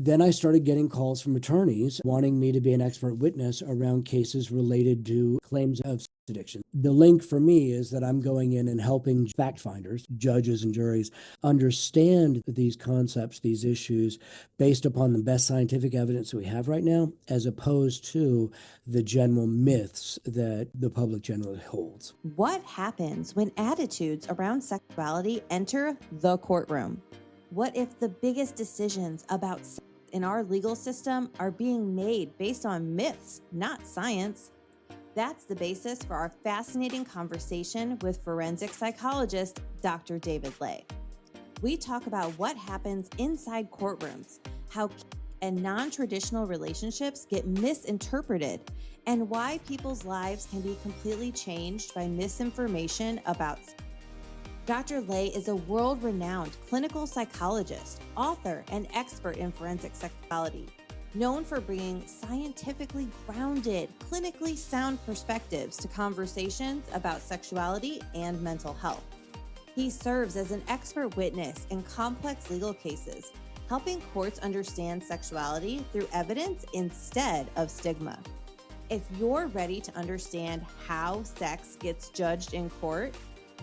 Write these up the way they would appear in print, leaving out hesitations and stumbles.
then I started getting calls from attorneys wanting me to be an expert witness around cases related to claims of addiction. The link for me is that I'm going in and helping fact finders, judges and juries, understand these concepts, these issues, based upon the best scientific evidence we have right now, as opposed to the general myths that the public generally holds. What happens when attitudes around sexuality enter the courtroom? What if the biggest decisions about sex in our legal system are being made based on myths, not science? That's the basis for our fascinating conversation with forensic psychologist Dr. David Ley. We talk about what happens inside courtrooms, how kink and non-traditional relationships get misinterpreted, and why people's lives can be completely changed by misinformation about sex. Dr. Ley is a world-renowned clinical psychologist, author, and expert in forensic sexuality, known for bringing scientifically grounded, clinically sound perspectives to conversations about sexuality and mental health. He serves as an expert witness in complex legal cases, helping courts understand sexuality through evidence instead of stigma. If you're ready to understand how sex gets judged in court,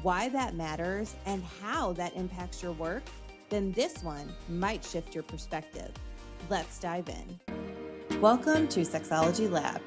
why that matters, and how that impacts your work, then this one might shift your perspective. Let's dive in. Welcome to Sexology Lab.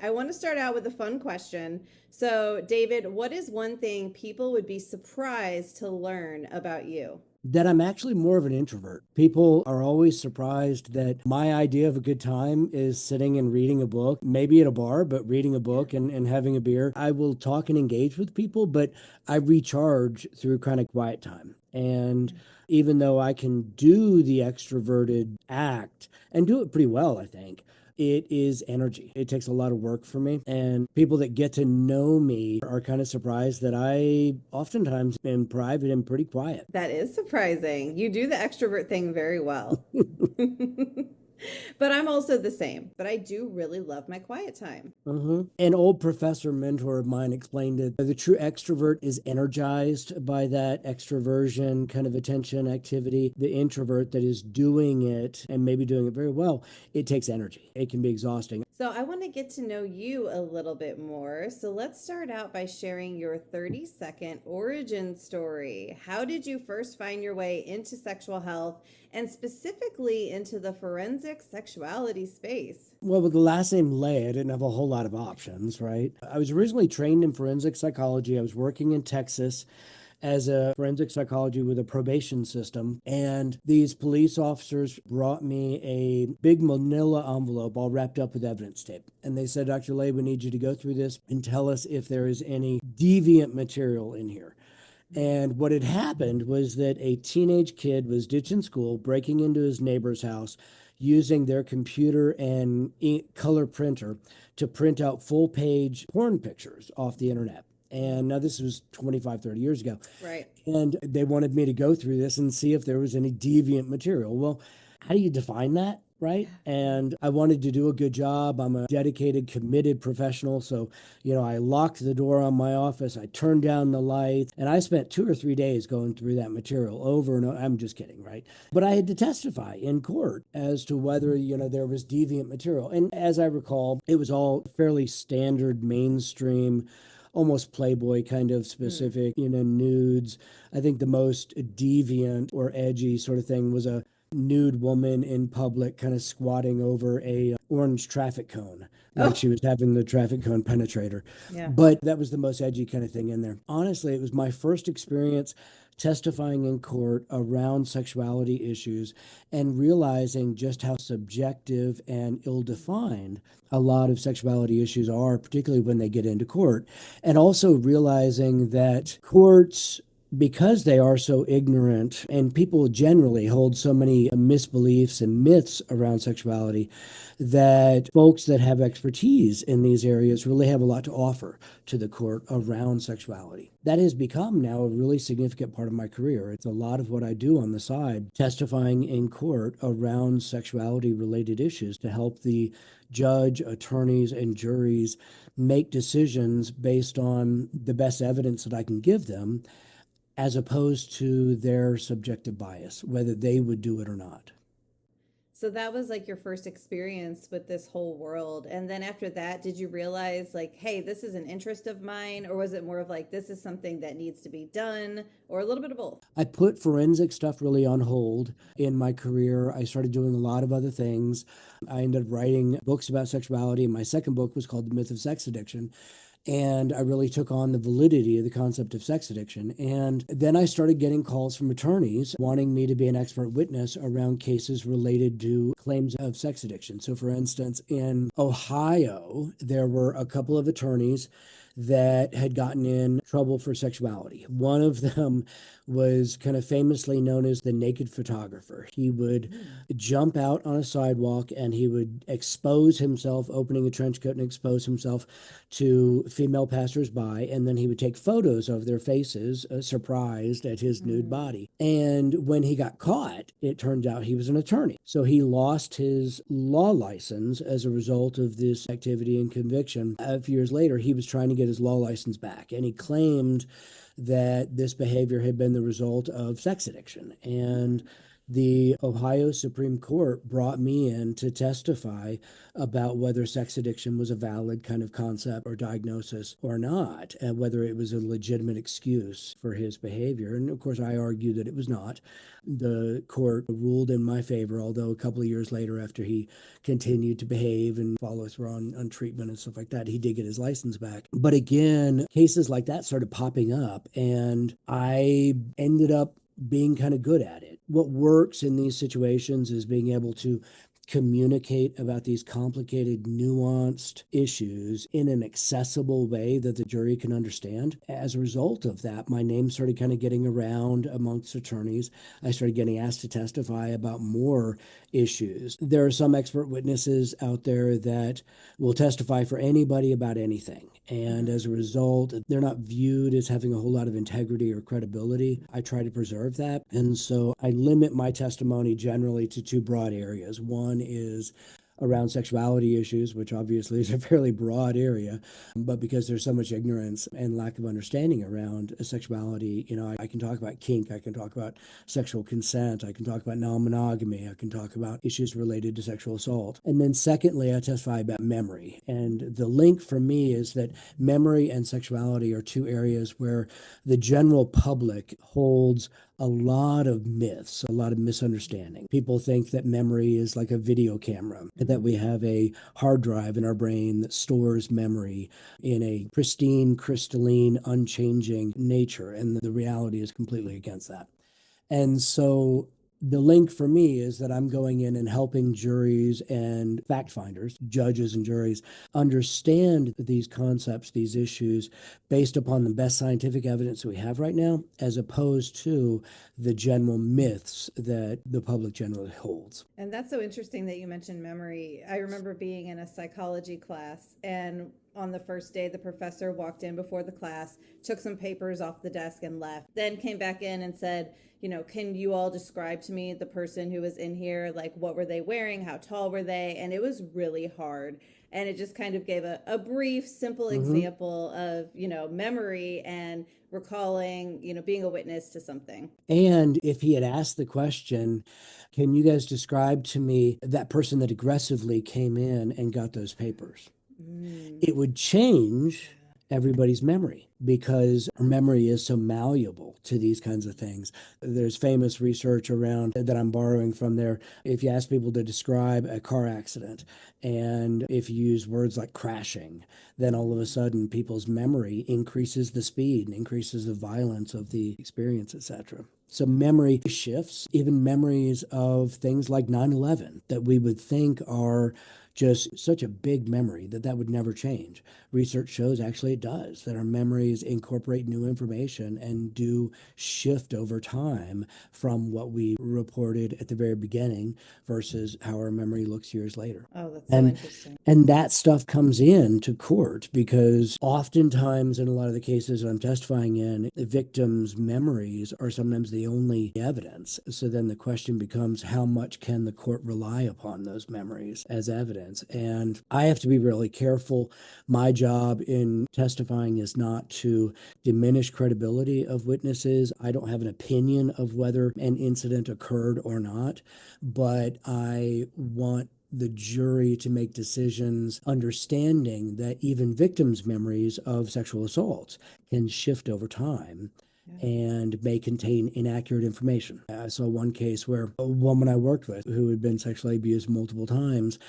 I want to start out with a fun question. So, David, what is one thing people would be surprised to learn about you? That I'm actually more of an introvert. People are always surprised that my idea of a good time is sitting and reading a book, maybe at a bar, but reading a book and having a beer. I will talk and engage with people, but I recharge through kind of quiet time. And even though I can do the extroverted act and do it pretty well, I think, it is energy. It takes a lot of work for me. And people that get to know me are kind of surprised that I oftentimes in private am pretty quiet. That is surprising. You do the extrovert thing very well. But I'm also the same. But I do really love my quiet time. An old professor mentor of mine explained it. The true extrovert is energized by that extroversion kind of attention activity. The introvert that is doing it and maybe doing it very well, it takes energy. It can be exhausting. So I want to get to know you a little bit more. So let's start out by sharing your 30-second origin story. How did you first find your way into sexual health and specifically into the forensic sexuality space? Well, with the last name Ley, I didn't have a whole lot of options, right? I was originally trained in forensic psychology. I was working in Texas as a forensic psychology with a probation system. And these police officers brought me a big manila envelope all wrapped up with evidence tape. And they said, Dr. Ley, we need you to go through this and tell us if there is any deviant material in here. And what had happened was that a teenage kid was ditching school, breaking into his neighbor's house, using their computer and color printer to print out full-page porn pictures off the internet. And now this was 25, 30 years ago. Right. And they wanted me to go through this and see if there was any deviant material. Well, how do you define that, right? And I wanted to do a good job. I'm a dedicated, committed professional. So, I locked the door on my office. I turned down the lights. And I spent 2 or 3 days going through that material over and over. I'm just kidding, right? But I had to testify in court as to whether, there was deviant material. And as I recall, it was all fairly standard, mainstream, almost Playboy kind of specific, nudes. I think the most deviant or edgy sort of thing was a nude woman in public kind of squatting over a orange traffic cone, like she was having the traffic cone penetrate her. Yeah. But that was the most edgy kind of thing in there. Honestly, it was my first experience testifying in court around sexuality issues and realizing just how subjective and ill-defined a lot of sexuality issues are, particularly when they get into court. And also realizing that courts, because they are so ignorant and people generally hold so many misbeliefs and myths around sexuality, that folks that have expertise in these areas really have a lot to offer to the court around sexuality. That has become now a really significant part of my career. It's a lot of what I do on the side, testifying in court around sexuality related issues to help the judge, attorneys, and juries make decisions based on the best evidence that I can give them, as opposed to their subjective bias, whether they would do it or not. So that was like your first experience with this whole world. And then after that, did you realize like, hey, this is an interest of mine? Or was it more of like, this is something that needs to be done, or a little bit of both? I put forensic stuff really on hold in my career. I started doing a lot of other things. I ended up writing books about sexuality. My second book was called The Myth of Sex Addiction. And I really took on the validity of the concept of sex addiction. And then I started getting calls from attorneys wanting me to be an expert witness around cases related to claims of sex addiction. So, for instance, in Ohio, there were a couple of attorneys that had gotten in trouble for sexuality. One of them was kind of famously known as the naked photographer. He would jump out on a sidewalk and he would expose himself, opening a trench coat and expose himself to female passersby, and then he would take photos of their faces, surprised at his nude body. And when he got caught, it turned out he was an attorney. So he lost his law license as a result of this activity and conviction. A few years later, he was trying to get his law license back, and he claimed that this behavior had been the result of sex addiction. And the Ohio Supreme Court brought me in to testify about whether sex addiction was a valid kind of concept or diagnosis or not, and whether it was a legitimate excuse for his behavior. And of course, I argued that it was not. The court ruled in my favor, although a couple of years later, after he continued to behave and follow through on treatment and stuff like that, he did get his license back. But again, cases like that started popping up, and I ended up being kind of good at it. What works in these situations is being able to communicate about these complicated, nuanced issues in an accessible way that the jury can understand. As a result of that, my name started kind of getting around amongst attorneys. I started getting asked to testify about more issues. There are some expert witnesses out there that will testify for anybody about anything. And as a result, they're not viewed as having a whole lot of integrity or credibility. I try to preserve that. And so I limit my testimony generally to two broad areas. One is around sexuality issues, which obviously is a fairly broad area, but because there's so much ignorance and lack of understanding around sexuality, I can talk about kink, I can talk about sexual consent, I can talk about non-monogamy, I can talk about issues related to sexual assault. And then secondly, I testify about memory. And the link for me is that memory and sexuality are two areas where the general public holds a lot of myths, a lot of misunderstanding. People think that memory is like a video camera, that we have a hard drive in our brain that stores memory in a pristine, crystalline, unchanging nature. And the reality is completely against that. And so the link for me is that I'm going in and helping juries and fact finders, judges and juries, understand these concepts, these issues, based upon the best scientific evidence we have right now, as opposed to the general myths that the public generally holds. And that's so interesting that you mentioned memory. I remember being in a psychology class, and on the first day, the professor walked in before the class, took some papers off the desk and left, then came back in and said, can you all describe to me the person who was in here? Like, what were they wearing? How tall were they? And it was really hard. And it just kind of gave a brief, simple example of, memory and recalling, being a witness to something. And if he had asked the question, can you guys describe to me that person that aggressively came in and got those papers? It would change everybody's memory because our memory is so malleable to these kinds of things. There's famous research around that I'm borrowing from there. If you ask people to describe a car accident, and if you use words like crashing, then all of a sudden people's memory increases the speed and increases the violence of the experience, etc. So memory shifts, even memories of things like 9/11 that we would think are just such a big memory that would never change. Research shows actually it does, that our memories incorporate new information and do shift over time from what we reported at the very beginning versus how our memory looks years later. Oh, that's so interesting. And that stuff comes in to court because oftentimes in a lot of the cases that I'm testifying in, the victims' memories are sometimes the the only evidence. So then the question becomes, how much can the court rely upon those memories as evidence? And I have to be really careful. My job in testifying is not to diminish credibility of witnesses. I don't have an opinion of whether an incident occurred or not, but I want the jury to make decisions understanding that even victims' memories of sexual assaults can shift over time and may contain inaccurate information. I saw one case where a woman I worked with who had been sexually abused multiple times,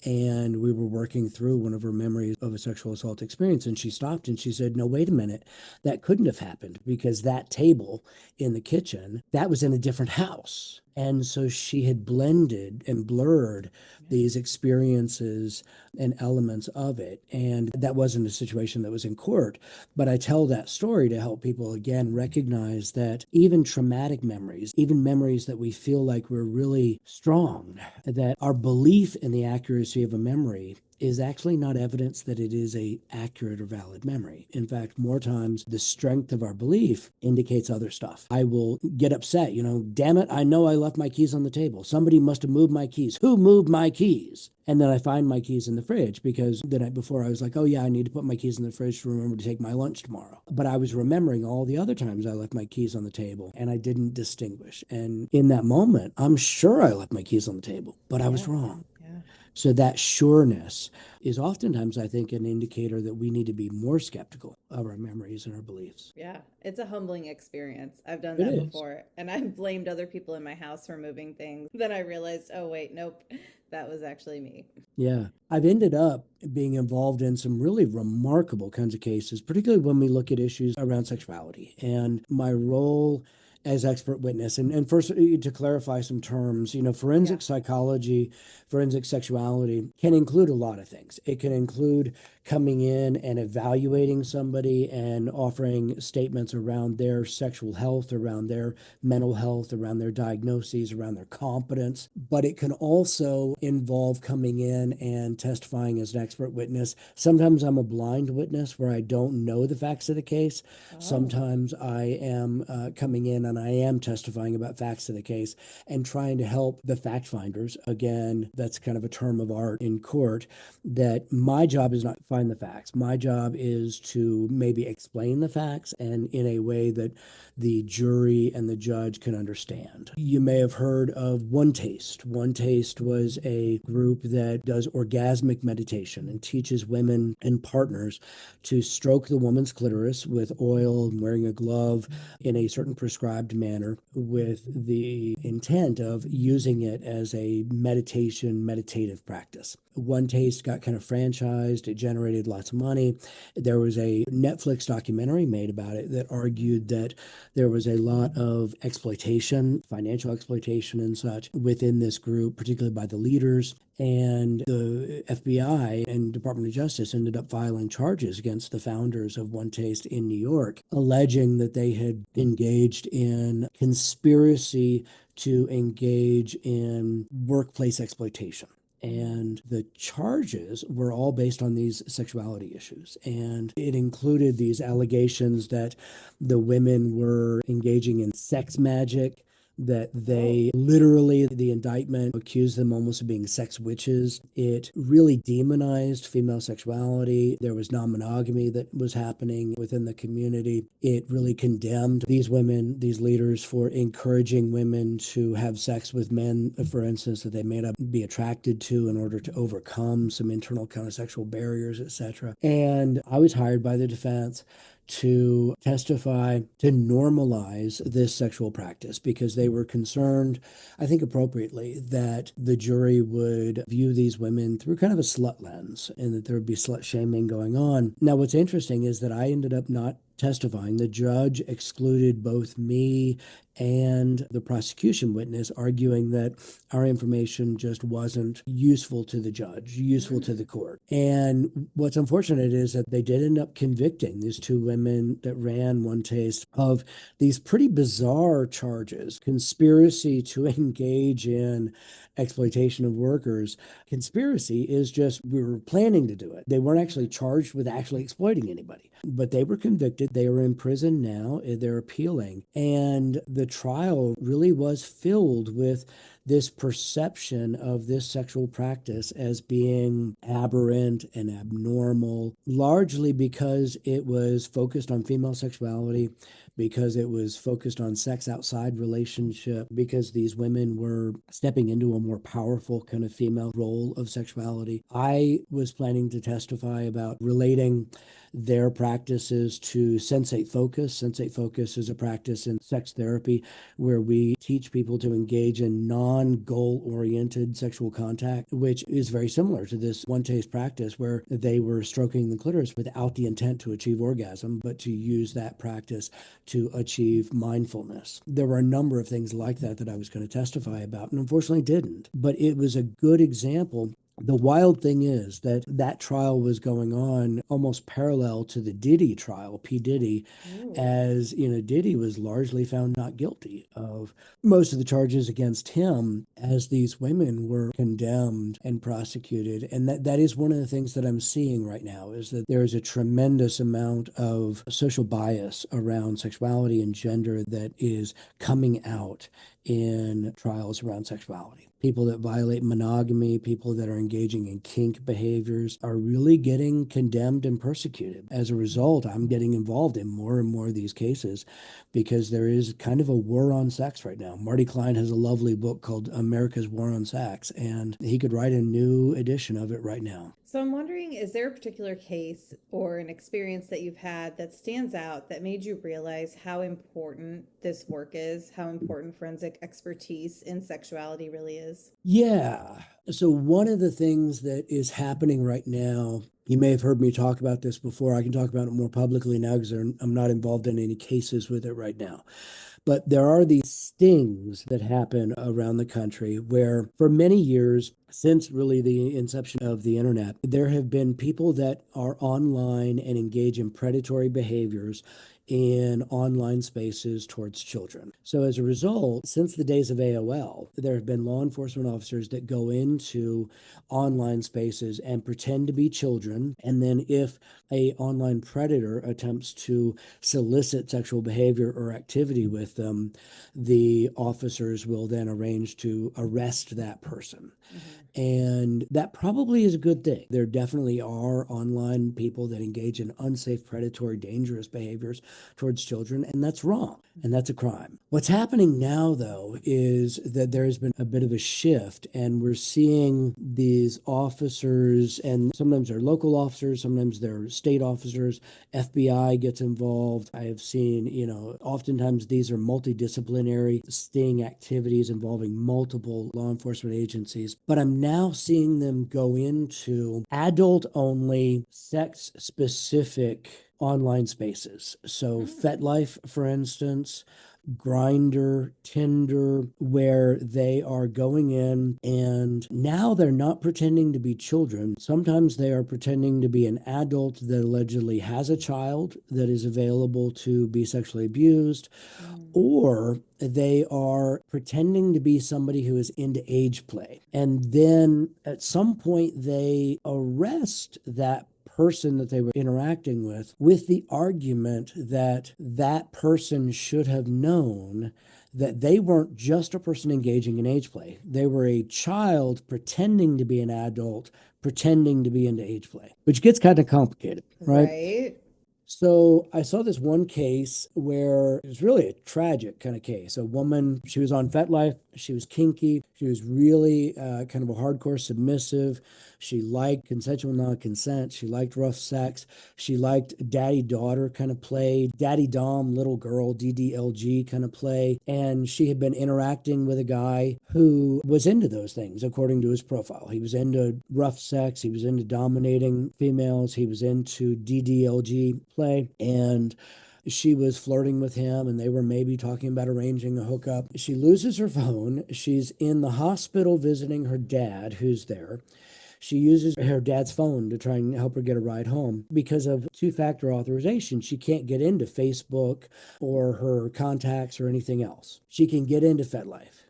and we were working through one of her memories of a sexual assault experience, and she stopped and she said, "No, wait a minute, that couldn't have happened because that table in the kitchen, that was in a different house." And so she had blended and blurred these experiences and elements of it. And that wasn't a situation that was in court. But I tell that story to help people, again, recognize that even traumatic memories, even memories that we feel like we're really strong, that our belief in the accuracy of a memory is actually not evidence that it is a accurate or valid memory. In fact, more times the strength of our belief indicates other stuff. I will get upset, damn it, I know I left my keys on the table. Somebody must have moved my keys. Who moved my keys? And then I find my keys in the fridge because the night before I was like, oh yeah, I need to put my keys in the fridge to remember to take my lunch tomorrow. But I was remembering all the other times I left my keys on the table and I didn't distinguish. And in that moment, I'm sure I left my keys on the table, but I was wrong. Yeah. So that sureness is oftentimes, I think, an indicator that we need to be more skeptical of our memories and our beliefs. Yeah, it's a humbling experience. I've done It that is. before, and I've blamed other people in my house for moving things. Then I realized, oh, wait, nope, that was actually me. Yeah. I've ended up being involved in some really remarkable kinds of cases, particularly when we look at issues around sexuality. And my role as expert witness, and first to clarify some terms, forensic psychology, forensic sexuality can include a lot of things. It can include coming in and evaluating somebody and offering statements around their sexual health, around their mental health, around their diagnoses, around their competence. But it can also involve coming in and testifying as an expert witness. Sometimes I'm a blind witness where I don't know the facts of the case. Sometimes I am coming in and I am testifying about facts of the case and trying to help the fact finders. Again, that's kind of a term of art in court, that my job is not to find the facts. My job is to maybe explain the facts and in a way that the jury and the judge can understand. You may have heard of One Taste. One Taste was a group that does orgasmic meditation and teaches women and partners to stroke the woman's clitoris with oil and wearing a glove in a certain prescribed manner with the intent of using it as a meditative practice. One Taste got kind of franchised. It generated lots of money. There was a Netflix documentary made about it that argued that there was a lot of exploitation, financial exploitation and such within this group, particularly by the leaders. And the FBI and Department of Justice ended up filing charges against the founders of One Taste in New York, alleging that they had engaged in conspiracy to engage in workplace exploitation. And the charges were all based on these sexuality issues. And it included these allegations that the women were engaging in sex magic, that they literally, the indictment accused them almost of being sex witches. It really demonized female sexuality. There was non-monogamy that was happening within the community. It really condemned these women, these leaders, for encouraging women to have sex with men, for instance, that they may not be attracted to in order to overcome some internal kind of sexual barriers, etc. And I was hired by the defense to testify to normalize this sexual practice because they were concerned, I think appropriately, that the jury would view these women through kind of a slut lens and that there would be slut shaming going on. Now, what's interesting is that I ended up not testifying. The judge excluded both me and the prosecution witness, arguing that our information just wasn't useful to the judge, useful to the court. And what's unfortunate is that they did end up convicting these two women that ran One Taste of these pretty bizarre charges: conspiracy to engage in exploitation of workers. Conspiracy is just we were planning to do it. They weren't actually charged with actually exploiting anybody, but they were convicted. They are in prison now. They're appealing. And the trial really was filled with this perception of this sexual practice as being aberrant and abnormal, largely because it was focused on female sexuality, because it was focused on sex outside relationship, because these women were stepping into a more powerful kind of female role of sexuality. I was planning to testify about relating their practices to sensate focus. Sensate focus is a practice in sex therapy where we teach people to engage in non-goal oriented sexual contact, which is very similar to this one taste practice where they were stroking the clitoris without the intent to achieve orgasm, but to use that practice to achieve mindfulness. There were a number of things like that that I was going to testify about, and unfortunately didn't. But it was a good example. The wild thing is that that trial was going on almost parallel to the Diddy trial, P. Diddy, as Diddy was largely found not guilty of most of the charges against him as these women were condemned and prosecuted. And that is one of the things that I'm seeing right now is that there is a tremendous amount of social bias around sexuality and gender that is coming out in trials around sexuality. People that violate monogamy, people that are engaging in kink behaviors are really getting condemned and persecuted. As a result, I'm getting involved in more and more of these cases because there is kind of a war on sex right now. Marty Klein has a lovely book called America's War on Sex, and he could write a new edition of it right now. So I'm wondering, is there a particular case or an experience that you've had that stands out that made you realize how important this work is, how important forensic expertise in sexuality really is? Yeah. So one of the things that is happening right now, you may have heard me talk about this before. I can talk about it more publicly now because I'm not involved in any cases with it right now. But there are these stings that happen around the country where, for many years, since really the inception of the internet, there have been people that are online and engage in predatory behaviors in online spaces towards children. So as a result, since the days of AOL, there have been law enforcement officers that go into online spaces and pretend to be children. And then if a online predator attempts to solicit sexual behavior or activity with them, the officers will then arrange to arrest that person. And that probably is a good thing. There definitely are online people that engage in unsafe, predatory, dangerous behaviors towards children, and that's wrong, and that's a crime. What's happening now, though, is that there has been a bit of a shift, and we're seeing these officers, and sometimes they're local officers, sometimes they're state officers, FBI gets involved. I have seen, oftentimes these are multidisciplinary sting activities involving multiple law enforcement agencies, but I'm now seeing them go into adult-only, sex-specific online spaces. So FetLife, for instance, Grindr, Tinder, where they are going in and now they're not pretending to be children. Sometimes they are pretending to be an adult that allegedly has a child that is available to be sexually abused, or they are pretending to be somebody who is into age play. And then at some point they arrest that person that they were interacting with the argument that that person should have known that they weren't just a person engaging in age play. They were a child pretending to be an adult, pretending to be into age play, which gets kind of complicated, right? Right. So I saw this one case where it was really a tragic kind of case. A woman, she was on FetLife, she was kinky, she was really kind of a hardcore submissive. She liked consensual non-consent. She liked rough sex. She liked daddy-daughter kind of play, daddy-dom, little girl, DDLG kind of play. And she had been interacting with a guy who was into those things, according to his profile. He was into rough sex. He was into dominating females. He was into DDLG play. And she was flirting with him and they were maybe talking about arranging a hookup. She loses her phone. She's in the hospital visiting her dad, who's there. She uses her dad's phone to try and help her get a ride home. Because of two-factor authorization, she can't get into Facebook or her contacts or anything else. She can get into FetLife.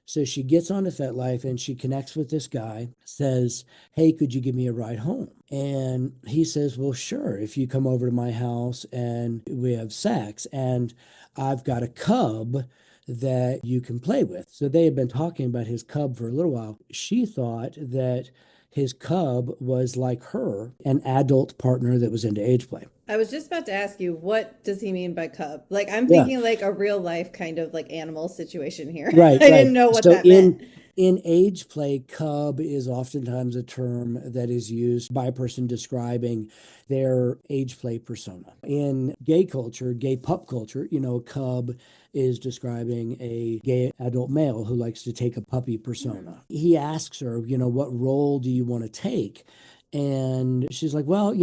So she gets on to FetLife and she connects with this guy, says, hey, could you give me a ride home? And he says, well, sure, if you come over to my house and we have sex, and I've got a cub that you can play with. So they had been talking about his cub for a little while. She thought that his cub was like her, an adult partner that was into age play. I was just about to ask you, what does he mean by cub? Like, I'm Yeah. thinking like a real life kind of like animal situation here. Right, I right. didn't know what So that meant. in age play, cub is oftentimes a term that is used by a person describing their age play persona. In gay culture, gay pup culture, cub is describing a gay adult male who likes to take a puppy persona. He asks her, what role do you want to take? And she's like, well,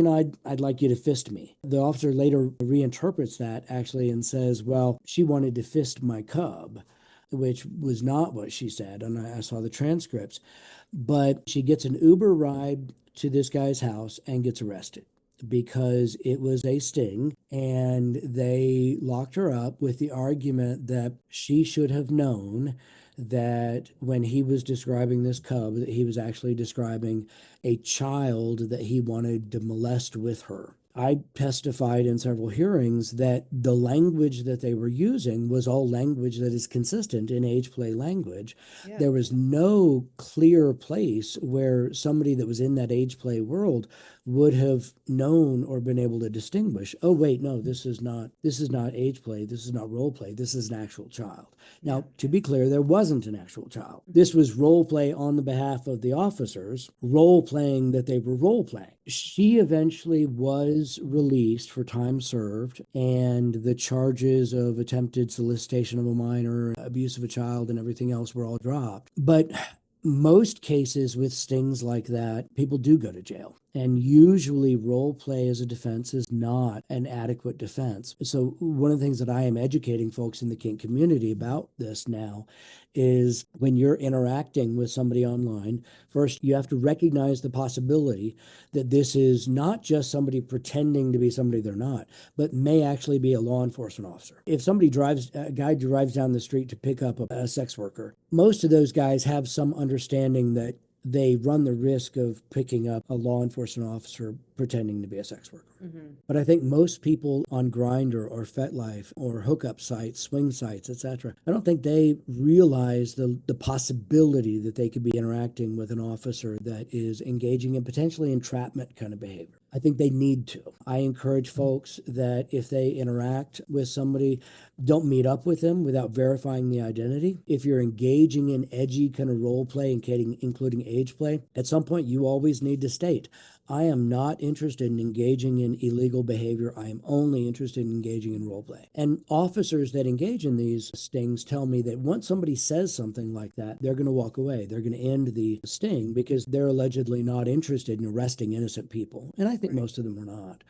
I'd like you to fist me. The officer later reinterprets that actually and says, well, she wanted to fist my cub, which was not what she said. And I saw the transcripts. But she gets an Uber ride to this guy's house and gets arrested because it was a sting, and they locked her up with the argument that she should have known that when he was describing this cub, that he was actually describing a child that he wanted to molest with her. I testified in several hearings that the language that they were using was all language that is consistent in age play language. Yeah. There was no clear place where somebody that was in that age play world would have known or been able to distinguish, oh wait, no, this is not age play, this is not role play, this is an actual child. Now, to be clear, there wasn't an actual child. This was role play on the behalf of the officers, role playing that they were role playing. She eventually was released for time served, and the charges of attempted solicitation of a minor, abuse of a child, and everything else were all dropped. But most cases with stings like that, people do go to jail. And usually role play as a defense is not an adequate defense. So one of the things that I am educating folks in the kink community about this now is when you're interacting with somebody online, first you have to recognize the possibility that this is not just somebody pretending to be somebody they're not, but may actually be a law enforcement officer. If a guy drives down the street to pick up a sex worker, most of those guys have some understanding that they run the risk of picking up a law enforcement officer pretending to be a sex worker. But I think most people on Grindr or FetLife or hookup sites, swing sites, etc., I don't think they realize the possibility that they could be interacting with an officer that is engaging in potentially entrapment kind of behavior. I think they need to. I encourage folks that if they interact with somebody, don't meet up with them without verifying the identity. If you're engaging in edgy kind of role play, including age play, at some point you always need to state, I am not interested in engaging in illegal behavior. I am only interested in engaging in role play. And officers that engage in these stings tell me that once somebody says something like that, they're going to walk away. They're going to end the sting because they're allegedly not interested in arresting innocent people. And I think most of them are not.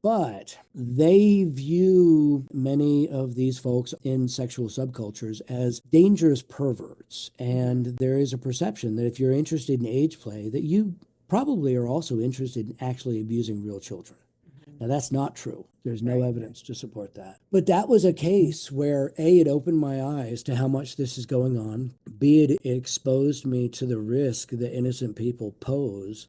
But they view many of these folks in sexual subcultures as dangerous perverts. And there is a perception that if you're interested in age play, that you probably are also interested in actually abusing real children. Now, that's not true. There's no evidence to support that. But that was a case where, A, it opened my eyes to how much this is going on. B, it exposed me to the risk that innocent people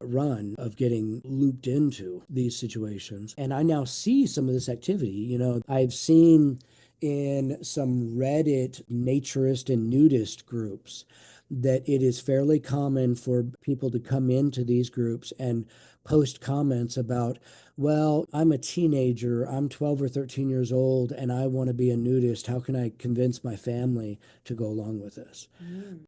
run of getting looped into these situations. And I now see some of this activity. I've seen in some Reddit naturist and nudist groups that it is fairly common for people to come into these groups and post comments about, well, I'm a teenager, I'm 12 or 13 years old, and I want to be a nudist. How can I convince my family to go along with this?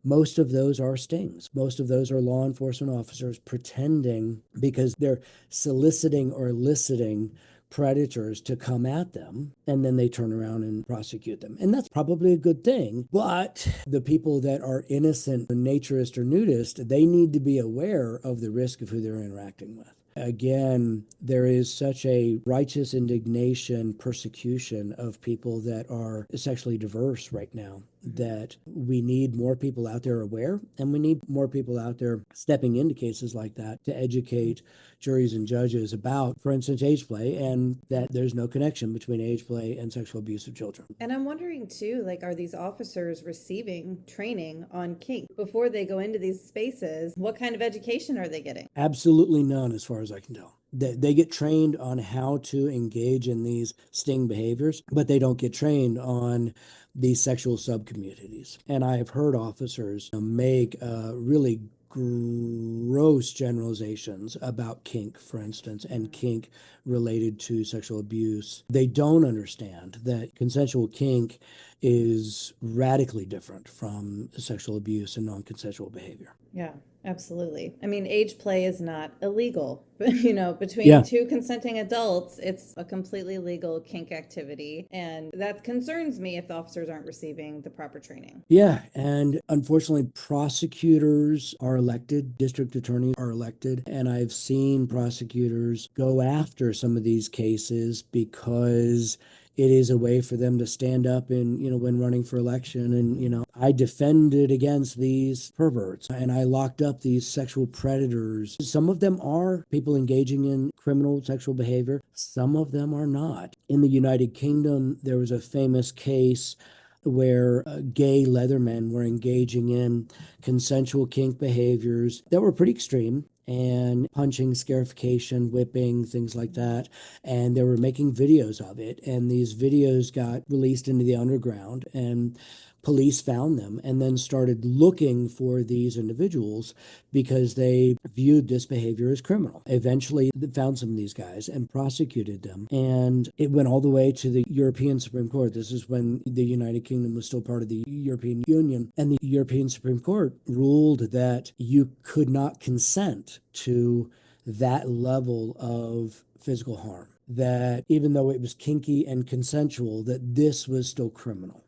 Most of those are stings. Most of those are law enforcement officers pretending because they're soliciting or eliciting predators to come at them, and then they turn around and prosecute them. And that's probably a good thing. But the people that are innocent, naturist or nudist, they need to be aware of the risk of who they're interacting with. Again, there is such a righteous indignation, persecution of people that are sexually diverse right now. that we need more people out there aware, and we need more people out there stepping into cases like that to educate juries and judges about, for instance, age play, and that there's no connection between age play and sexual abuse of children. And I'm wondering too, like, are these officers receiving training on kink before they go into these spaces? What kind of education are they getting? Absolutely none, as far as I can tell. They get trained on how to engage in these sting behaviors, but they don't get trained on these sexual subcommunities. And I have heard officers make really gross generalizations about kink, for instance, and kink related to sexual abuse. They don't understand that consensual kink is radically different from sexual abuse and non-consensual behavior. Yeah, absolutely. I mean, age play is not illegal. Between two consenting adults, it's a completely legal kink activity. And that concerns me if the officers aren't receiving the proper training. Yeah, and unfortunately, prosecutors are elected, district attorneys are elected, and I've seen prosecutors go after some of these cases because it is a way for them to stand up and, when running for election. And, I defended against these perverts and I locked up these sexual predators. Some of them are people engaging in criminal sexual behavior, some of them are not. In the United Kingdom, there was a famous case where gay leathermen were engaging in consensual kink behaviors that were pretty extreme, and punching, scarification, whipping, things like that. And they were making videos of it. And these videos got released into the underground, and police found them and then started looking for these individuals because they viewed this behavior as criminal. Eventually, they found some of these guys and prosecuted them. And it went all the way to the European Supreme Court. This is when the United Kingdom was still part of the European Union. And the European Supreme Court ruled that you could not consent to that level of physical harm. That even though it was kinky and consensual, that this was still criminal.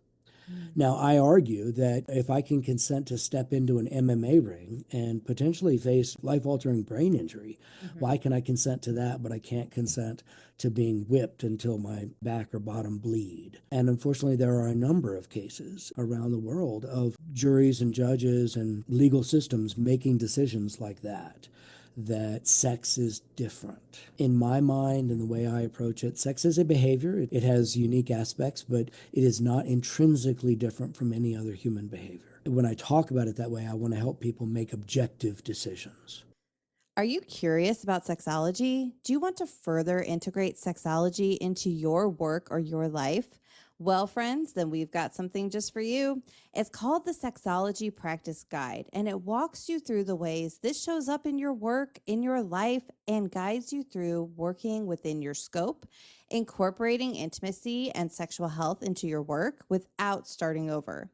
Now, I argue that if I can consent to step into an MMA ring and potentially face life-altering brain injury, why can I consent to that, but I can't consent to being whipped until my back or bottom bleed? And unfortunately, there are a number of cases around the world of juries and judges and legal systems making decisions like that sex is different. In my mind and the way I approach it, sex is a behavior. It has unique aspects, but it is not intrinsically different from any other human behavior. When I talk about it that way, I want to help people make objective decisions. Are you curious about sexology? Do you want to further integrate sexology into your work or your life? Well, friends, then we've got something just for you. It's called the Sexology Practice Guide, and it walks you through the ways this shows up in your work, in your life, and guides you through working within your scope, incorporating intimacy and sexual health into your work without starting over.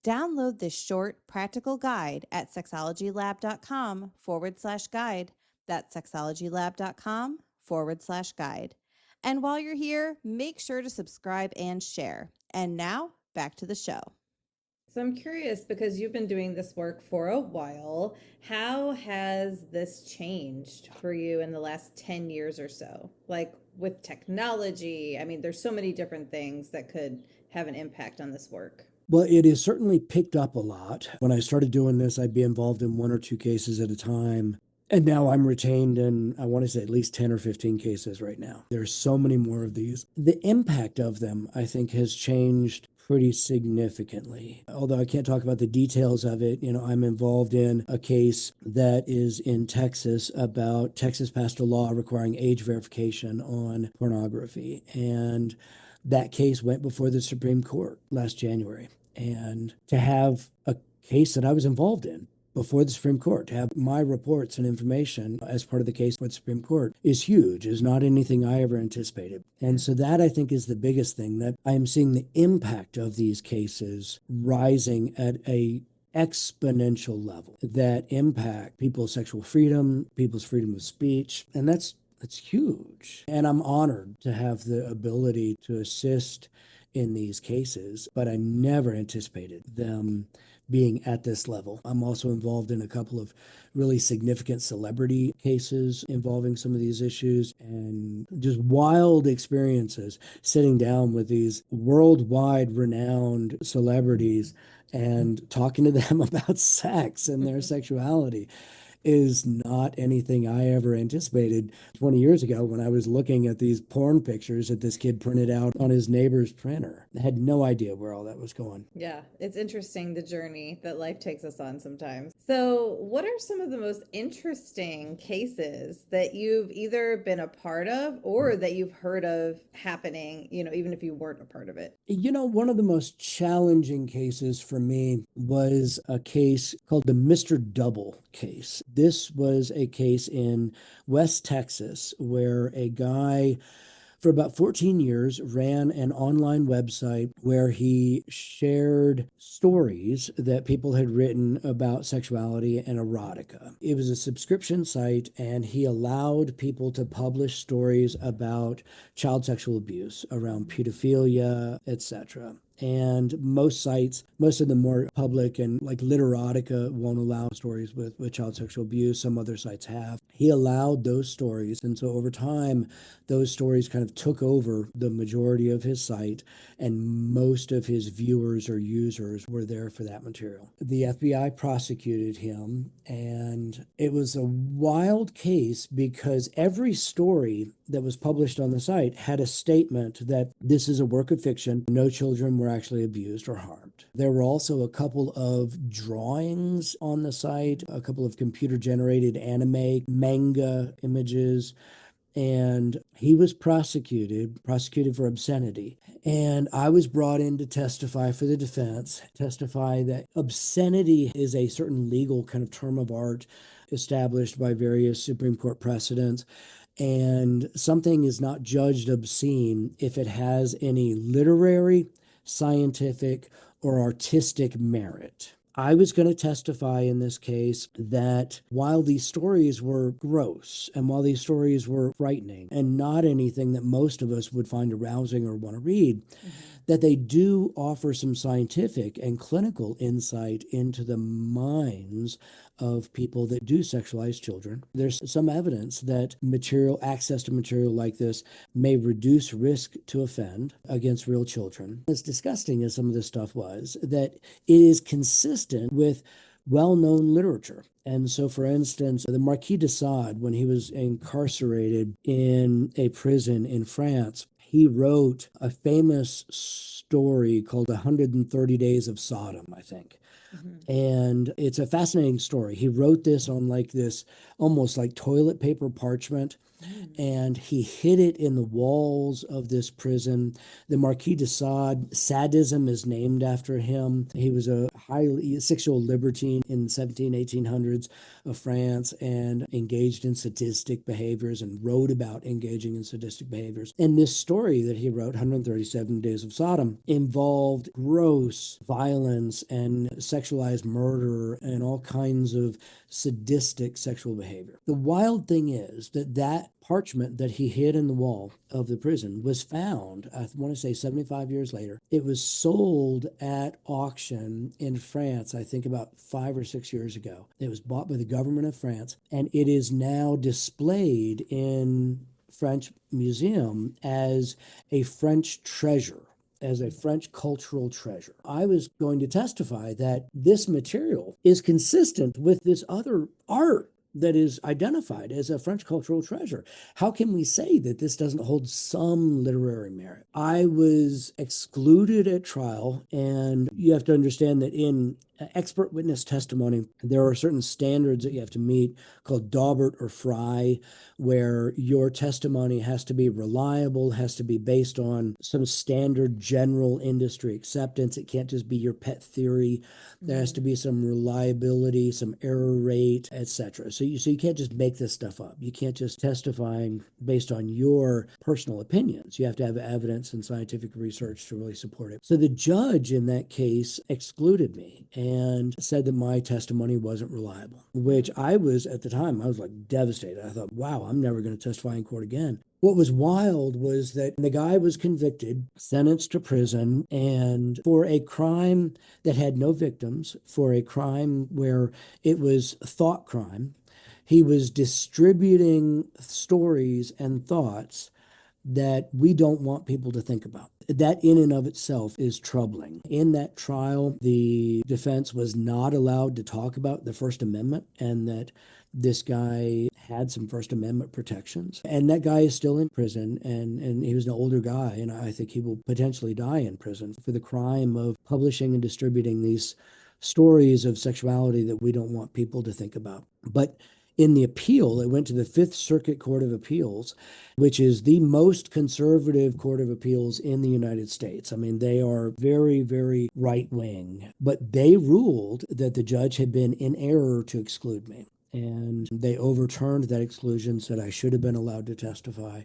Download this short, practical guide at sexologylab.com/guide. That's sexologylab.com/guide. And while you're here, make sure to subscribe and share. And now, back to the show. So I'm curious, because you've been doing this work for a while, how has this changed for you in the last 10 years or so? Like with technology, I mean, there's so many different things that could have an impact on this work. Well, it has certainly picked up a lot. When I started doing this, I'd be involved in one or two cases at a time. And now I'm retained in, I want to say, at least 10 or 15 cases right now. There's so many more of these. The impact of them, I think, has changed pretty significantly. Although I can't talk about the details of it, I'm involved in a case that is in Texas about Texas passed a law requiring age verification on pornography. And that case went before the Supreme Court last January. And to have a case that I was involved in before the Supreme Court, to have my reports and information as part of the case for the Supreme Court is huge, is not anything I ever anticipated. And so that, I think, is the biggest thing, that I am seeing the impact of these cases rising at a exponential level that impact people's sexual freedom, people's freedom of speech, and that's huge. And I'm honored to have the ability to assist in these cases, but I never anticipated them being at this level. I'm also involved in a couple of really significant celebrity cases involving some of these issues, and just wild experiences sitting down with these worldwide renowned celebrities and talking to them about sex and their sexuality is not anything I ever anticipated 20 years ago when I was looking at these porn pictures that this kid printed out on his neighbor's printer. I had no idea where all that was going. Yeah, it's interesting the journey that life takes us on sometimes. So, what are some of the most interesting cases that you've either been a part of or that you've heard of happening, even if you weren't a part of it? One of the most challenging cases for me was a case called the Mr. Double case. This was a case in West Texas where a guy for about 14 years ran an online website where he shared stories that people had written about sexuality and erotica. It was a subscription site, and he allowed people to publish stories about child sexual abuse, around pedophilia, etc. And most sites, most of the more public and like Literotica won't allow stories with child sexual abuse. Some other sites have. He allowed those stories. And so over time, those stories kind of took over the majority of his site, and most of his viewers or users were there for that material. The FBI prosecuted him, and it was a wild case because every story that was published on the site had a statement that this is a work of fiction, no children were actually abused or harmed. There were also a couple of drawings on the site, a couple of computer-generated anime, manga images, and he was prosecuted for obscenity. And I was brought in to testify for the defense, testify that obscenity is a certain legal kind of term of art established by various Supreme Court precedents. And something is not judged obscene if it has any literary, scientific, or artistic merit. I was going to testify in this case that while these stories were gross and while these stories were frightening and not anything that most of us would find arousing or want to read, that they do offer some scientific and clinical insight into the minds of people that do sexualize children. There's some evidence that access to material like this may reduce risk to offend against real children. As disgusting as some of this stuff was, that it is consistent with well-known literature. And so, for instance, the Marquis de Sade, when he was incarcerated in a prison in France, he wrote a famous story called 130 Days of Sodom, I think. And it's a fascinating story. He wrote this on like this almost like toilet paper parchment, and he hid it in the walls of this prison. The Marquis de Sade, sadism is named after him. He was a highly sexual libertine in the 1800s of France and engaged in sadistic behaviors and wrote about engaging in sadistic behaviors. And this story that he wrote, 137 Days of Sodom, involved gross violence and sexualized murder and all kinds of sadistic sexual behavior. The wild thing is that parchment that he hid in the wall of the prison was found, I want to say 75 years later. It was sold at auction in France, I think about 5 or 6 years ago. It was bought by the government of France, and it is now displayed in French museum as a French treasure, as a French cultural treasure. I was going to testify that this material is consistent with this other art that is identified as a French cultural treasure. How can we say that this doesn't hold some literary merit? I was excluded at trial, and you have to understand that in expert witness testimony, there are certain standards that you have to meet called Daubert or Frye, where your testimony has to be reliable, has to be based on some standard general industry acceptance. It can't just be your pet theory. There has to be some reliability, some error rate, etc. So you can't just make this stuff up. You can't just testify based on your personal opinions. You have to have evidence and scientific research to really support it. So the judge in that case excluded me. and said that my testimony wasn't reliable, which I was, at the time, I was like devastated. I thought, wow, I'm never going to testify in court again. What was wild was that the guy was convicted, sentenced to prison, and for a crime that had no victims, for a crime where it was thought crime, he was distributing stories and thoughts that we don't want people to think about. That in and of itself is troubling. In that trial, the defense was not allowed to talk about the First Amendment and that this guy had some First Amendment protections. And that guy is still in prison, and he was an older guy, and I think he will potentially die in prison for the crime of publishing and distributing these stories of sexuality that we don't want people to think about. But in the appeal, it went to the Fifth Circuit Court of Appeals, which is the most conservative court of appeals in the United States. I mean, they are very, very right wing, but they ruled that the judge had been in error to exclude me. And they overturned that exclusion, said I should have been allowed to testify.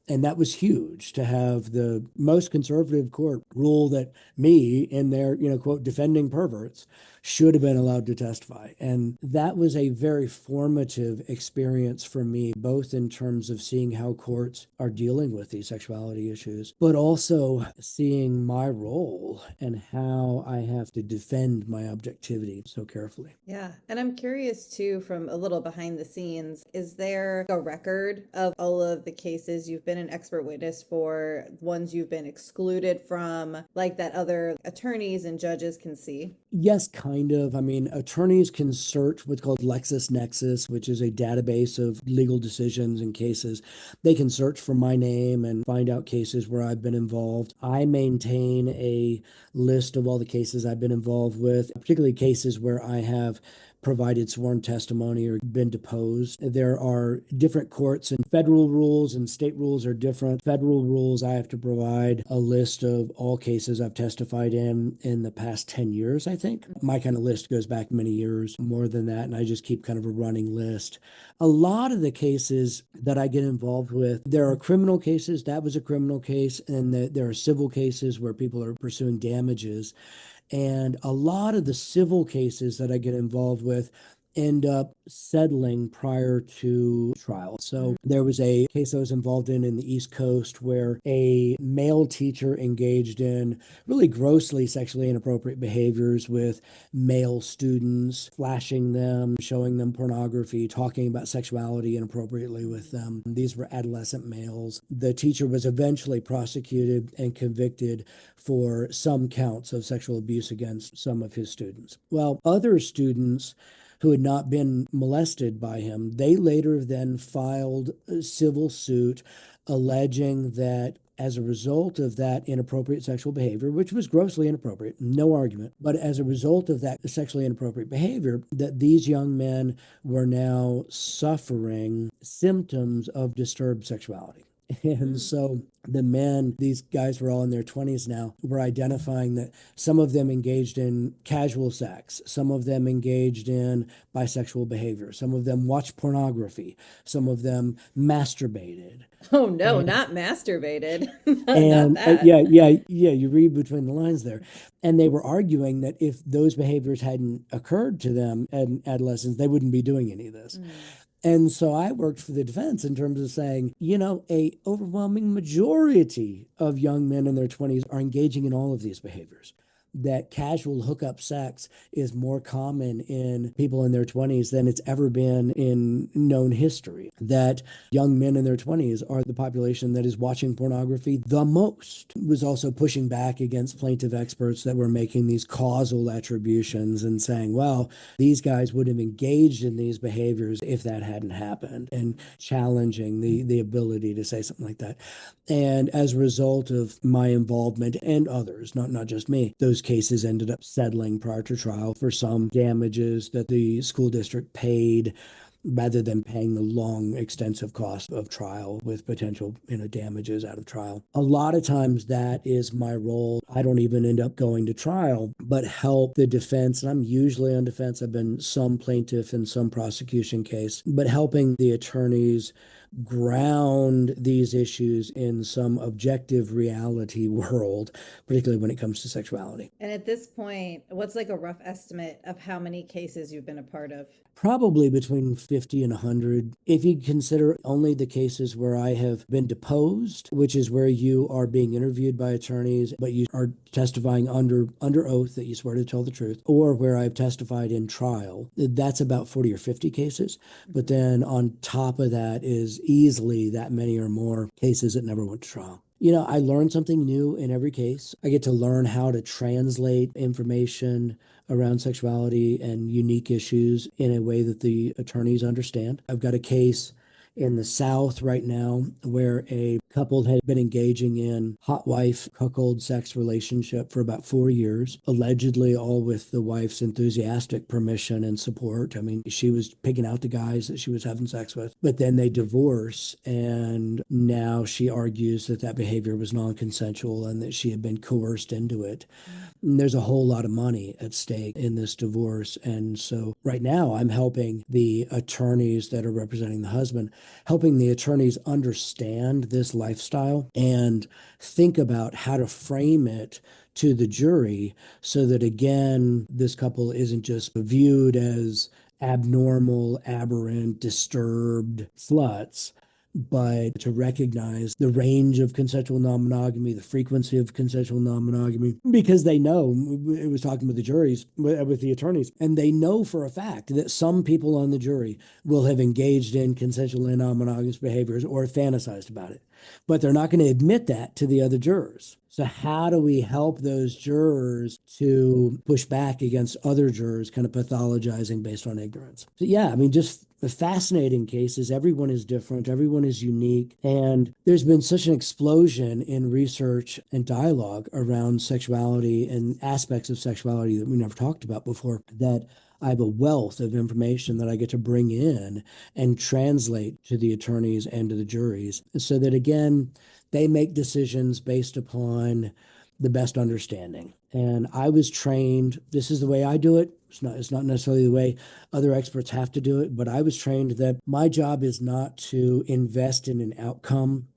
And that was huge to have the most conservative court rule that me, in their, quote, defending perverts, should have been allowed to testify. And that was a very formative experience for me, both in terms of seeing how courts are dealing with these sexuality issues, but also seeing my role and how I have to defend my objectivity so carefully. Yeah. And I'm curious too, from a little behind the scenes, is there a record of all of the cases you've been an expert witness for, ones you've been excluded from, like that other attorneys and judges can see? Yes, kind of. I mean, attorneys can search what's called LexisNexis, which is a database of legal decisions and cases. They can search for my name and find out cases where I've been involved. I maintain a list of all the cases I've been involved with, particularly cases where I have provided sworn testimony or been deposed. There are different courts, and federal rules and state rules are different. Federal rules, I have to provide a list of all cases I've testified in the past 10 years, I think. My kind of list goes back many years, more than that, and I just keep kind of a running list. A lot of the cases that I get involved with, there are criminal cases. That was a criminal case, and there are civil cases where people are pursuing damages. And a lot of the civil cases that I get involved with end up settling prior to trial. So there was a case I was involved in the East Coast where a male teacher engaged in really grossly sexually inappropriate behaviors with male students, flashing them, showing them pornography, talking about sexuality inappropriately with them. These were adolescent males. The teacher was eventually prosecuted and convicted for some counts of sexual abuse against some of his students. Well, other students who had not been molested by him, they later then filed a civil suit alleging that as a result of that inappropriate sexual behavior, which was grossly inappropriate, no argument, but as a result of that sexually inappropriate behavior, that these young men were now suffering symptoms of disturbed sexuality. And so the men, these guys were all in their 20s now, were identifying that some of them engaged in casual sex, some of them engaged in bisexual behavior, some of them watched pornography, some of them masturbated. Oh no, not masturbated. And Not that. yeah, you read between the lines there. And they were arguing that if those behaviors hadn't occurred to them in adolescence, they wouldn't be doing any of this. And so I worked for the defense in terms of saying, a overwhelming majority of young men in their 20s are engaging in all of these behaviors. That casual hookup sex is more common in people in their 20s than it's ever been in known history. That young men in their 20s are the population that is watching pornography the most. It was also pushing back against plaintiff experts that were making these causal attributions and saying, well, these guys would have engaged in these behaviors if that hadn't happened, and challenging the ability to say something like that. And as a result of my involvement and others, not just me, those cases ended up settling prior to trial for some damages that the school district paid rather than paying the long, extensive cost of trial with potential, damages out of trial. A lot of times that is my role. I don't even end up going to trial, but help the defense. And I'm usually on defense. I've been some plaintiff in some prosecution case, but helping the attorneys ground these issues in some objective reality world, particularly when it comes to sexuality. And at this point, what's like a rough estimate of how many cases you've been a part of? Probably between 50 and 100. If you consider only the cases where I have been deposed, which is where you are being interviewed by attorneys, but you are testifying under oath that you swear to tell the truth, or where I've testified in trial, that's about 40 or 50 cases. But then on top of that is easily that many or more cases that never went to trial. I learn something new in every case. I get to learn how to translate information around sexuality and unique issues in a way that the attorneys understand. I've got a case in the South right now where a couple had been engaging in hot wife cuckold sex relationship for about 4 years, allegedly all with the wife's enthusiastic permission and support. I mean, she was picking out the guys that she was having sex with, but then they divorce, and now she argues that that behavior was non-consensual and that she had been coerced into it. And there's a whole lot of money at stake in this divorce. And so right now I'm helping the attorneys that are representing the husband, helping the attorneys understand this lifestyle and think about how to frame it to the jury so that, again, this couple isn't just viewed as abnormal, aberrant, disturbed sluts, but to recognize the range of consensual non-monogamy, the frequency of consensual non-monogamy, because they know, it was talking with the juries, with the attorneys, and they know for a fact that some people on the jury will have engaged in consensual and non-monogamous behaviors or fantasized about it, but they're not going to admit that to the other jurors. So how do we help those jurors to push back against other jurors kind of pathologizing based on ignorance? So yeah, I mean, just fascinating cases. Everyone is different. Everyone is unique. And there's been such an explosion in research and dialogue around sexuality and aspects of sexuality that we never talked about before, that I have a wealth of information that I get to bring in and translate to the attorneys and to the juries so that, again, they make decisions based upon the best understanding. And I was trained, this is the way I do it. It's not necessarily the way other experts have to do it, but I was trained that my job is not to invest in an outcome,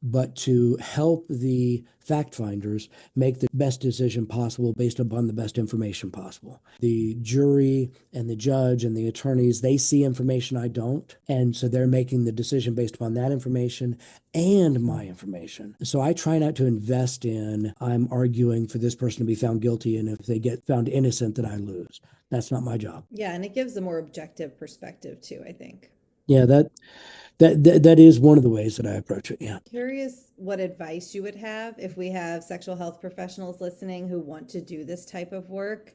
but to help the fact finders make the best decision possible based upon the best information possible. The jury and the judge and the attorneys, they see information I don't, and so they're making the decision based upon that information and my information. So I try not to invest in, I'm arguing for this person to be found guilty, and if they get found innocent, then I lose. That's not my job. Yeah, and it gives a more objective perspective too, I think. Yeah, that is one of the ways that I approach it. Yeah. Curious what advice you would have if we have sexual health professionals listening who want to do this type of work.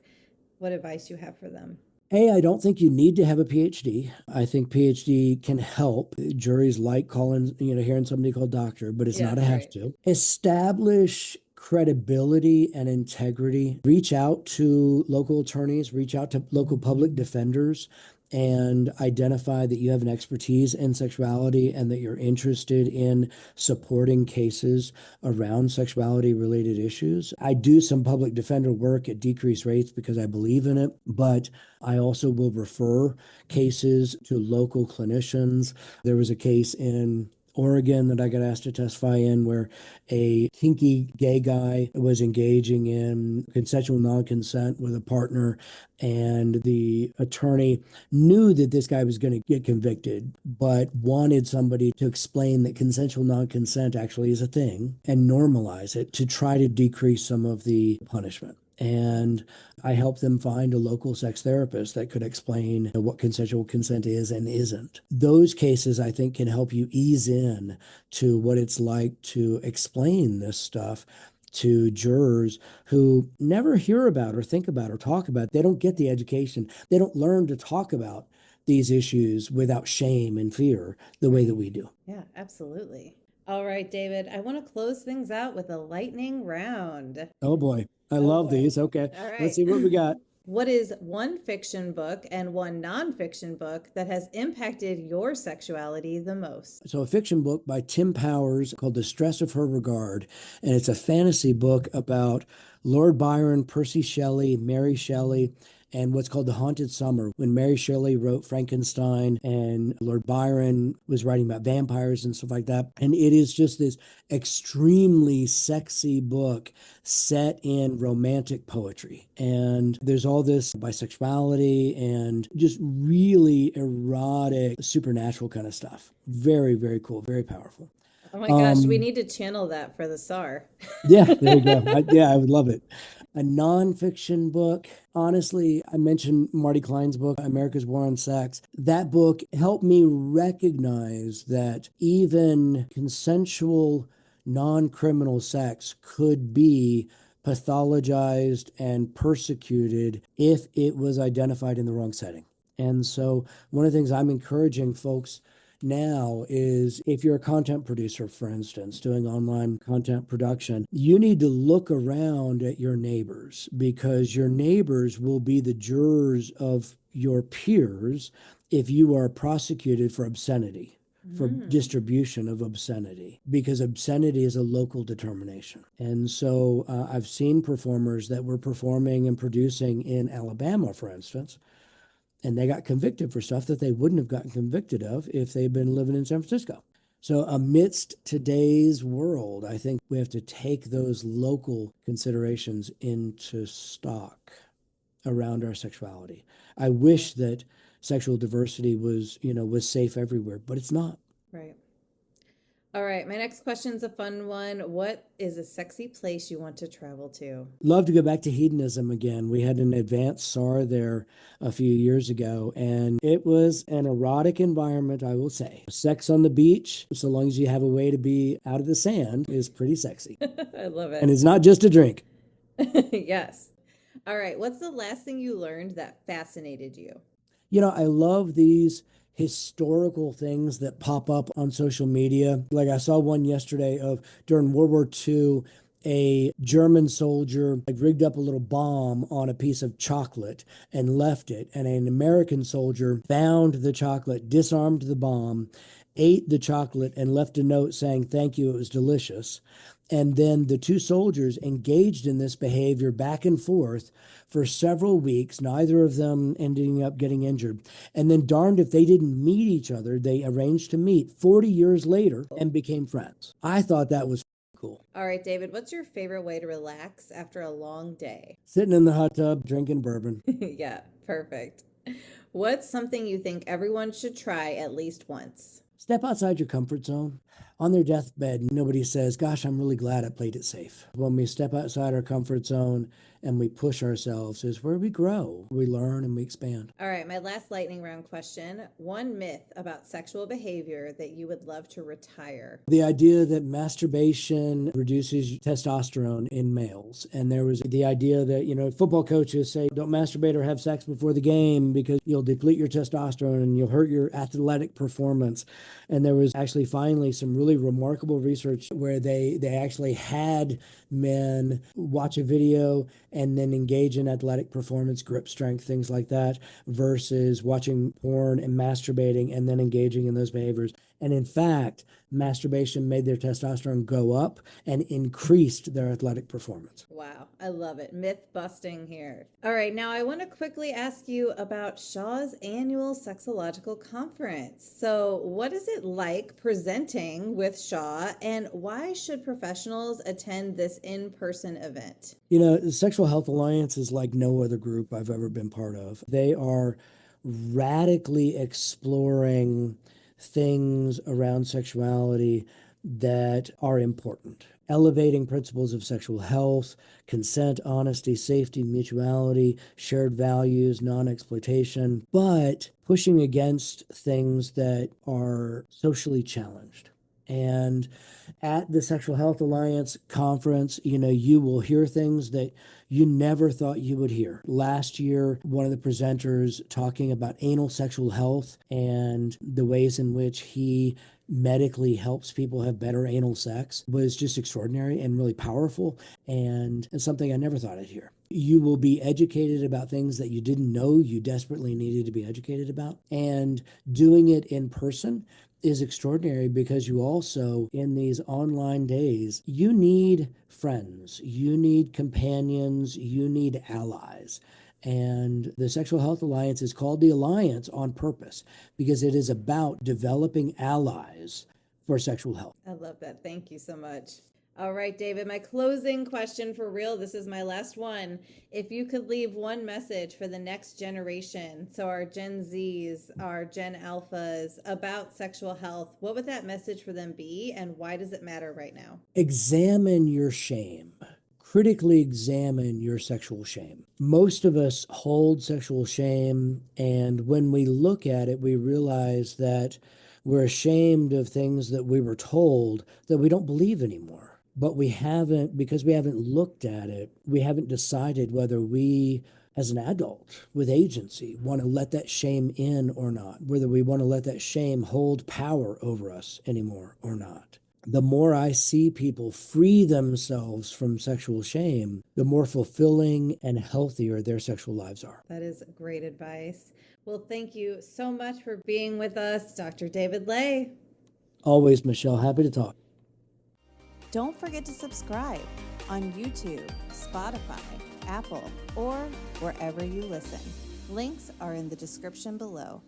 What advice you have for them? I don't think you need to have a PhD. I think PhD can help. Juries like calling, hearing somebody called doctor, but it's Yeah, not a have right. to. Establish credibility and integrity. Reach out to local attorneys, reach out to local public defenders, and identify that you have an expertise in sexuality and that you're interested in supporting cases around sexuality related issues. I do some public defender work at decreased rates because I believe in it, but I also will refer cases to local clinicians. There was a case in Oregon that I got asked to testify in where a kinky gay guy was engaging in consensual non-consent with a partner, and the attorney knew that this guy was going to get convicted, but wanted somebody to explain that consensual non-consent actually is a thing and normalize it to try to decrease some of the punishment. And I helped them find a local sex therapist that could explain what consensual consent is and isn't. Those cases, I think, can help you ease in to what it's like to explain this stuff to jurors who never hear about or think about or talk about. They don't get the education. They don't learn to talk about these issues without shame and fear the way that we do. Yeah, absolutely. All right, David, I want to close things out with a lightning round. Oh boy, I Oh love boy. these. Okay, All let's right. see what we got. What is one fiction book and one nonfiction book that has impacted your sexuality the most? So, a fiction book by Tim Powers called The Stress of Her Regard. And it's a fantasy book about Lord Byron, Percy Shelley, Mary Shelley, and what's called the Haunted Summer, when Mary Shelley wrote Frankenstein and Lord Byron was writing about vampires and stuff like that. And it is just this extremely sexy book set in romantic poetry. And there's all this bisexuality and just really erotic, supernatural kind of stuff. Very, very cool, very powerful. Oh my gosh, we need to channel that for the SAR. Yeah, there you go. I would love it. A nonfiction book. Honestly, I mentioned Marty Klein's book, America's War on Sex. That book helped me recognize that even consensual, non-criminal sex could be pathologized and persecuted if it was identified in the wrong setting. And so one of the things I'm encouraging folks now is, if you're a content producer, for instance, doing online content production, you need to look around at your neighbors, because your neighbors will be the jurors of your peers if you are prosecuted for obscenity, for distribution of obscenity, because obscenity is a local determination. And so I've seen performers that were performing and producing in Alabama, for instance, and they got convicted for stuff that they wouldn't have gotten convicted of if they'd been living in San Francisco. So amidst today's world, I think we have to take those local considerations into stock around our sexuality. I wish that sexual diversity was safe everywhere, but it's not. Right. All right, my next question is a fun one. What is a sexy place you want to travel to? Love to go back to hedonism again. We had an advanced SAR there a few years ago, and it was an erotic environment, I will say. Sex on the beach, so long as you have a way to be out of the sand, is pretty sexy. I love it. And it's not just a drink. Yes. All right, what's the last thing you learned that fascinated you? I love these historical things that pop up on social media. Like, I saw one yesterday of, during World War II, a German soldier rigged up a little bomb on a piece of chocolate and left it. And an American soldier found the chocolate, disarmed the bomb, ate the chocolate, and left a note saying, "Thank you, it was delicious." And then the two soldiers engaged in this behavior back and forth for several weeks, neither of them ending up getting injured. And then, darned if they didn't meet each other, they arranged to meet 40 years later and became friends. I thought that was cool. All right, David, what's your favorite way to relax after a long day? Sitting in the hot tub, drinking bourbon. Yeah, perfect. What's something you think everyone should try at least once? Step outside your comfort zone. On their deathbed, nobody says, "Gosh, I'm really glad I played it safe." When we step outside our comfort zone and we push ourselves is where we grow, we learn, and we expand. All right, my last lightning round question. One myth about sexual behavior that you would love to retire. The idea that masturbation reduces testosterone in males. And there was the idea that, football coaches say, don't masturbate or have sex before the game because you'll deplete your testosterone and you'll hurt your athletic performance. And there was actually finally some really remarkable research where they actually had men watch a video and then engage in athletic performance, grip strength, things like that, versus watching porn and masturbating and then engaging in those behaviors. And in fact, masturbation made their testosterone go up and increased their athletic performance. Wow, I love it. Myth busting here. All right, now I want to quickly ask you about Shaw's annual sexological conference. So, what is it like presenting with Shaw, and why should professionals attend this in-person event? The Sexual Health Alliance is like no other group I've ever been part of. They are radically exploring things around sexuality that are important, elevating principles of sexual health, consent, honesty, safety, mutuality, shared values, non-exploitation, but pushing against things that are socially challenged. And at the Sexual Health Alliance conference, you will hear things that you never thought you would hear. Last year, one of the presenters talking about anal sexual health and the ways in which he medically helps people have better anal sex was just extraordinary and really powerful, and something I never thought I'd hear. You will be educated about things that you didn't know you desperately needed to be educated about. And doing it in person is extraordinary because you also, in these online days, you need friends, you need companions, you need allies. And the Sexual Health Alliance is called the Alliance on purpose because it is about developing allies for sexual health. I love that. Thank you so much. All right, David, my closing question for real. This is my last one. If you could leave one message for the next generation, so our Gen Zs, our Gen Alphas, about sexual health, what would that message for them be, and why does it matter right now? Examine your shame. Critically examine your sexual shame. Most of us hold sexual shame, and when we look at it, we realize that we're ashamed of things that we were told that we don't believe anymore. But we haven't, because we haven't looked at it, we haven't decided whether we, as an adult with agency, want to let that shame in or not, whether we want to let that shame hold power over us anymore or not. The more I see people free themselves from sexual shame, the more fulfilling and healthier their sexual lives are. That is great advice. Well, thank you so much for being with us, Dr. David Lay. Always, Michelle, happy to talk. Don't forget to subscribe on YouTube, Spotify, Apple, or wherever you listen. Links are in the description below.